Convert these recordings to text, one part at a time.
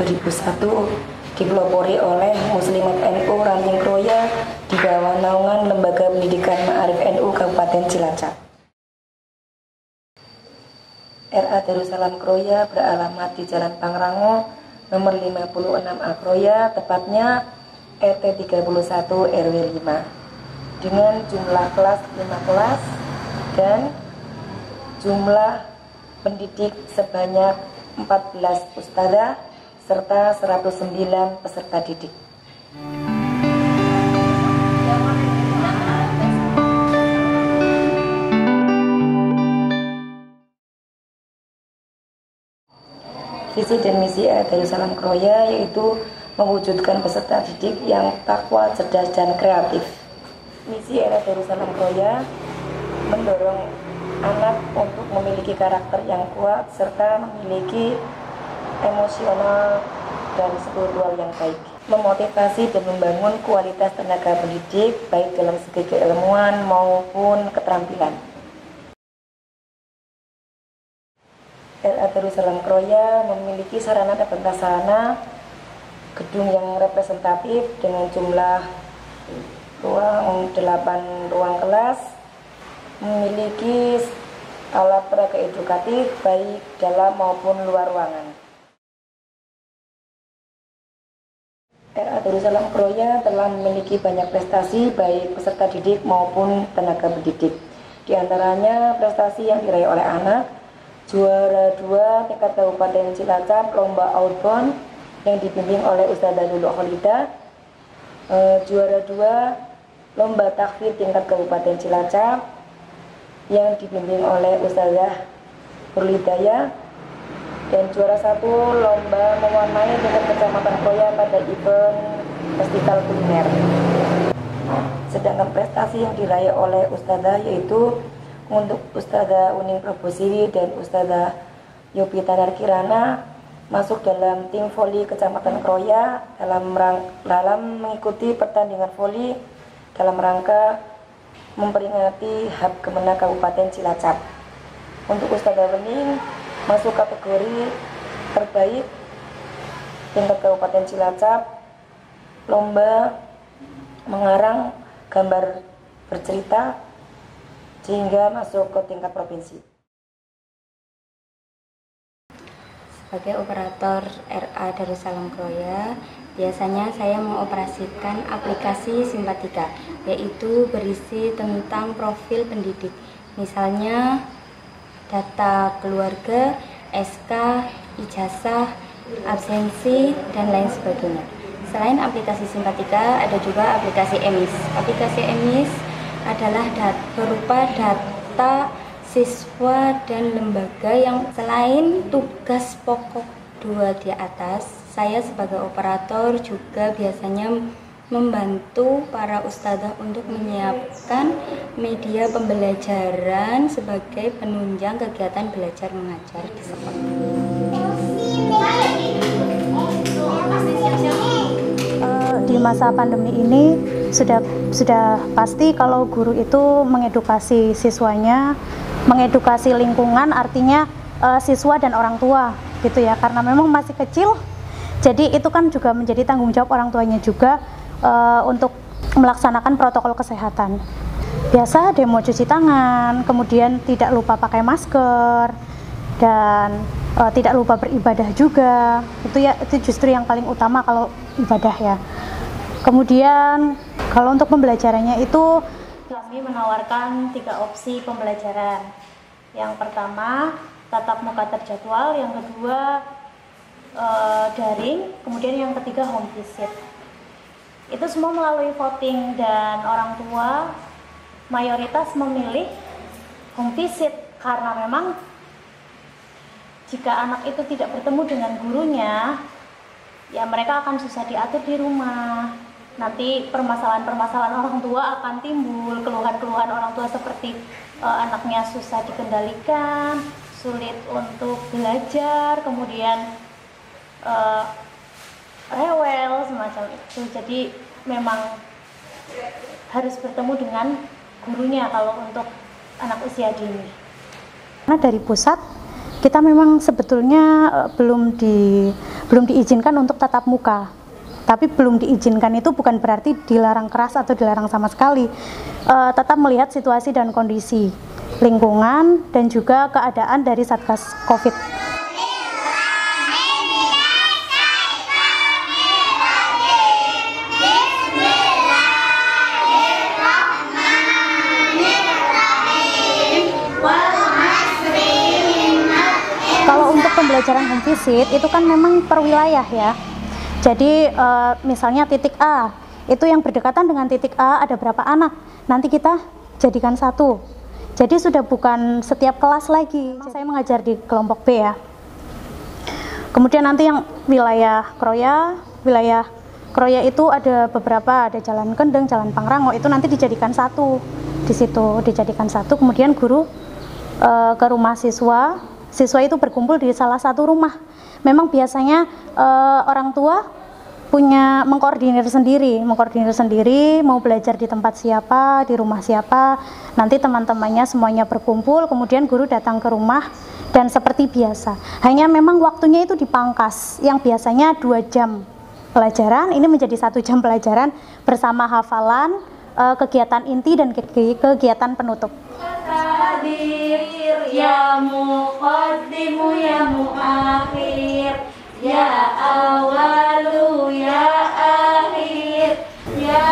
2001 dipelopori oleh Muslimat NU Ranting Kroya di bawah naungan Lembaga Pendidikan Ma'arif NU Kabupaten Cilacap. RA Darussalam Kroya beralamat di Jalan Pangrango nomor 56A Kroya, tepatnya RT 31 RW 5, dengan jumlah kelas 5 kelas dan jumlah pendidik sebanyak 14 ustadzah serta 109 peserta didik. Visi dan misi RA Darussalam Kroya yaitu mewujudkan peserta didik yang takwa, cerdas, dan kreatif. Misi RA Darussalam Kroya mendorong anak untuk memiliki karakter yang kuat serta memiliki emosional dan spiritual yang baik, memotivasi dan membangun kualitas tenaga pendidik baik dalam segi keilmuan maupun keterampilan. RA Darussalam Kroya memiliki sarana dan prasarana gedung yang representatif dengan jumlah ruang 8 ruang kelas, memiliki alat peraga edukatif baik dalam maupun luar ruangan. RA Darussalam Kroya telah memiliki banyak prestasi baik peserta didik maupun tenaga pendidik. Di antaranya prestasi yang diraih oleh anak, juara 2 tingkat Kabupaten Cilacap lomba outbound yang dibimbing oleh Ustadzah Lulu Khalida, juara 2 lomba takfir tingkat Kabupaten Cilacap yang dibimbing oleh Ustadzah Nurlidaya, dan juara 1 lomba mewarnai tingkat Kecamatan Kroya pada event festival kuliner. Sedangkan prestasi yang diraih oleh Ustadzah yaitu untuk Ustadzah Uning Probosiwi dan Ustadzah Yopita Narkirana masuk dalam tim voli Kecamatan Kroya dalam mengikuti pertandingan voli dalam rangka memperingati HUT Kemenang Kabupaten Cilacap. Untuk Ustadzah Wening masuk kategori terbaik tingkat Kabupaten Cilacap lomba mengarang gambar bercerita sehingga masuk ke tingkat provinsi. Sebagai operator RA Darussalam Kroya, biasanya saya mengoperasikan aplikasi Simpatika, yaitu berisi tentang profil pendidik, misalnya data keluarga, SK, ijazah, absensi, dan lain sebagainya. Selain aplikasi Simpatika, ada juga aplikasi EMIS. Aplikasi EMIS adalah berupa data siswa dan lembaga yang selain tugas pokok 2 di atas, saya sebagai operator juga biasanya membantu para ustadzah untuk menyiapkan media pembelajaran sebagai penunjang kegiatan belajar mengajar di sekolah. Di masa pandemi ini sudah pasti kalau guru itu mengedukasi siswanya, mengedukasi lingkungan, artinya siswa dan orang tua gitu ya, karena memang masih kecil, jadi itu kan juga menjadi tanggung jawab orang tuanya juga untuk melaksanakan protokol kesehatan. Biasa demo cuci tangan, kemudian tidak lupa pakai masker, dan tidak lupa beribadah juga. Itu justru yang paling utama kalau ibadah ya. Kemudian kalau untuk pembelajarannya itu kami menawarkan 3 opsi pembelajaran. Yang pertama tatap muka terjadwal, yang kedua daring, kemudian yang ketiga home visit. Itu semua melalui voting dan orang tua mayoritas memilih home visit karena memang jika anak itu tidak bertemu dengan gurunya, ya mereka akan susah diatur di rumah. Nanti permasalahan-permasalahan orang tua akan timbul, keluhan-keluhan orang tua seperti anaknya susah dikendalikan, sulit untuk belajar, kemudian rewel, semacam itu. Jadi memang harus bertemu dengan gurunya kalau untuk anak usia dini. Karena dari pusat kita memang sebetulnya belum belum diizinkan untuk tatap muka. Tapi belum diizinkan itu bukan berarti dilarang keras atau dilarang sama sekali. Tetap melihat situasi dan kondisi lingkungan dan juga keadaan dari Satgas Covid. Kalau untuk pembelajaran home visit itu kan memang per wilayah ya. Jadi misalnya titik A itu yang berdekatan dengan titik A ada berapa anak, nanti kita jadikan satu. Jadi sudah bukan setiap kelas lagi. Saya mengajar di kelompok B ya. Kemudian nanti yang wilayah Kroya itu ada beberapa, ada Jalan Kendeng, Jalan Pangrango, itu nanti dijadikan satu. Di situ dijadikan satu, kemudian guru ke rumah siswa itu berkumpul di salah satu rumah. Memang biasanya orang tua punya mengkoordinir sendiri mau belajar di tempat siapa, di rumah siapa, nanti teman-temannya semuanya berkumpul, kemudian guru datang ke rumah dan seperti biasa. Hanya memang waktunya itu dipangkas, yang biasanya 2 jam pelajaran, ini menjadi 1 jam pelajaran bersama hafalan, kegiatan inti dan kegiatan penutup. Ya muqaddimu ya muakhir, ya awalu ya akhir, ya.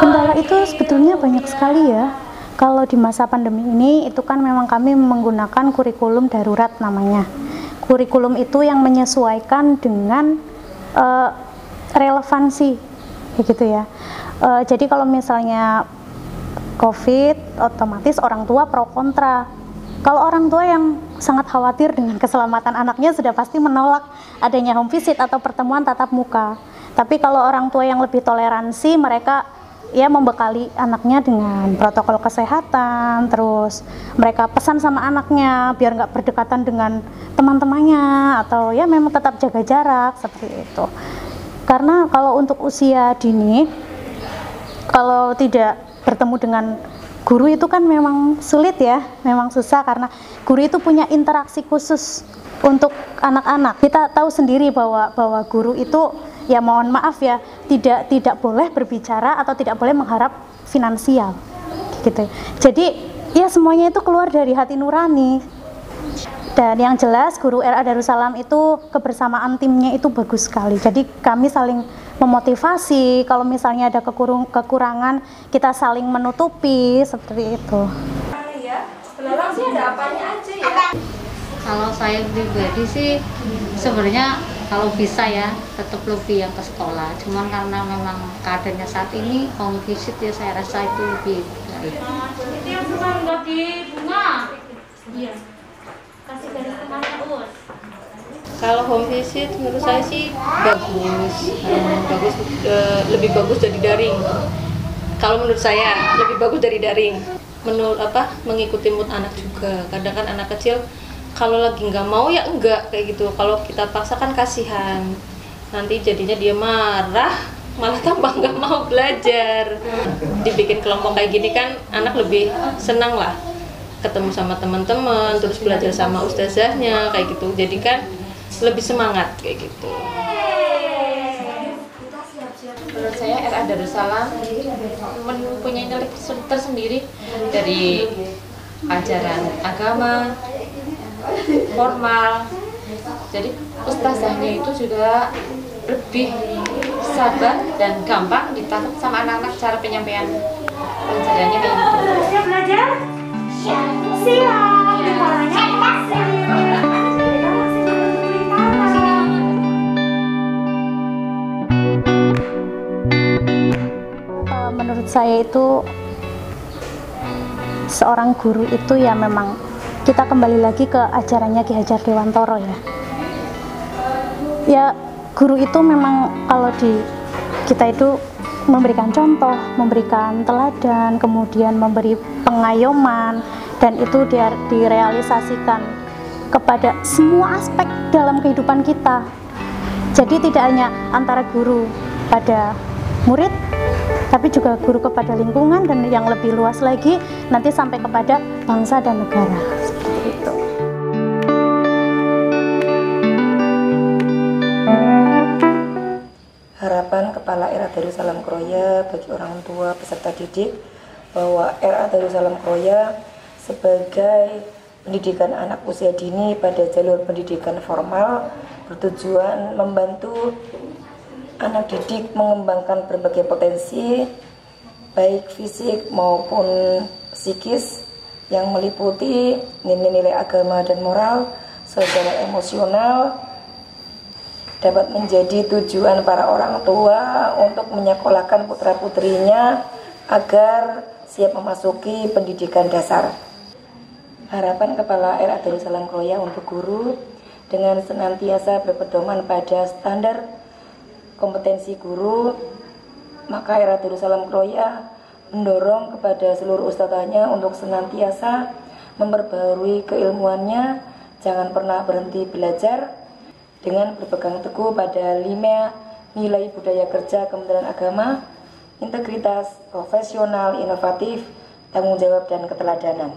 Kendala itu sebetulnya banyak sekali ya. Kalau di masa pandemi ini itu kan memang kami menggunakan kurikulum darurat namanya. Kurikulum itu yang menyesuaikan dengan relevansi begitu ya. Jadi kalau misalnya COVID, otomatis orang tua pro kontra. Kalau orang tua yang sangat khawatir dengan keselamatan anaknya sudah pasti menolak adanya home visit atau pertemuan tatap muka. Tapi kalau orang tua yang lebih toleransi, mereka ya membekali anaknya dengan protokol kesehatan, terus mereka pesan sama anaknya biar nggak berdekatan dengan teman-temannya, atau ya memang tetap jaga jarak seperti itu. Karena kalau untuk usia dini, kalau tidak bertemu dengan guru itu kan memang sulit ya, memang susah karena guru itu punya interaksi khusus untuk anak-anak. Kita tahu sendiri bahwa guru itu ya mohon maaf ya, tidak boleh berbicara atau tidak boleh mengharap finansial gitu. Jadi ya semuanya itu keluar dari hati nurani. Dan yang jelas guru RA Darussalam itu kebersamaan timnya itu bagus sekali. Jadi kami saling memotivasi, kalau misalnya ada kekurangan kita saling menutupi seperti itu. Ya, belalang sih ada apanya aja ya. Kalau saya pribadi sih sebenarnya kalau bisa ya tetap lebih yang ke sekolah. Cuman karena memang keadaannya saat ini home visit ya saya rasa itu lebih baik. Itu yang suka bagi bunga. Iya. Kasih garis tengahnya Us. Kalau home visit menurut saya sih lebih bagus dari daring. Kalau menurut saya lebih bagus dari daring. Mengikuti mood anak juga. Kadang kan anak kecil kalau lagi nggak mau ya enggak kayak gitu. Kalau kita paksakan kasihan, nanti jadinya dia marah, malah tambah nggak mau belajar. Dibikin kelompok kayak gini kan anak lebih senang lah, ketemu sama teman-teman, terus belajar sama ustazahnya kayak gitu. Jadi kan lebih semangat kayak gitu. Menurut saya RA Darussalam mempunyai nilai tersendiri dari ajaran agama, formal. Jadi ustazahnya itu juga lebih sabar dan gampang ditangkap sama anak-anak cara penyampaian pelajarannya kayak gitu. Siap belajar? Siap. Menurut saya itu seorang guru itu ya memang kita kembali lagi ke ajarannya Ki Hajar Dewantoro ya. Ya guru itu memang kalau di kita itu memberikan contoh, memberikan teladan, kemudian memberi pengayoman, dan itu direalisasikan kepada semua aspek dalam kehidupan kita. Jadi tidak hanya antara guru pada murid, tapi juga guru kepada lingkungan, dan yang lebih luas lagi nanti sampai kepada bangsa dan negara. Seperti itu. harapan Kepala RA Darussalam Kroya bagi orang tua peserta didik bahwa RA Darussalam Kroya sebagai pendidikan anak usia dini pada jalur pendidikan formal bertujuan membantu anak didik mengembangkan berbagai potensi baik fisik maupun psikis yang meliputi nilai-nilai agama dan moral secara emosional, dapat menjadi tujuan para orang tua untuk menyekolahkan putra-putrinya agar siap memasuki pendidikan dasar. Harapan Kepala RA Darussalam Kroya untuk guru dengan senantiasa berpedoman pada standar kompetensi guru, maka RA Darussalam Kroya mendorong kepada seluruh ustadzanya untuk senantiasa memperbarui keilmuannya, jangan pernah berhenti belajar dengan berpegang teguh pada 5 nilai budaya kerja Kementerian Agama, integritas, profesional, inovatif, tanggung jawab, dan keteladanan.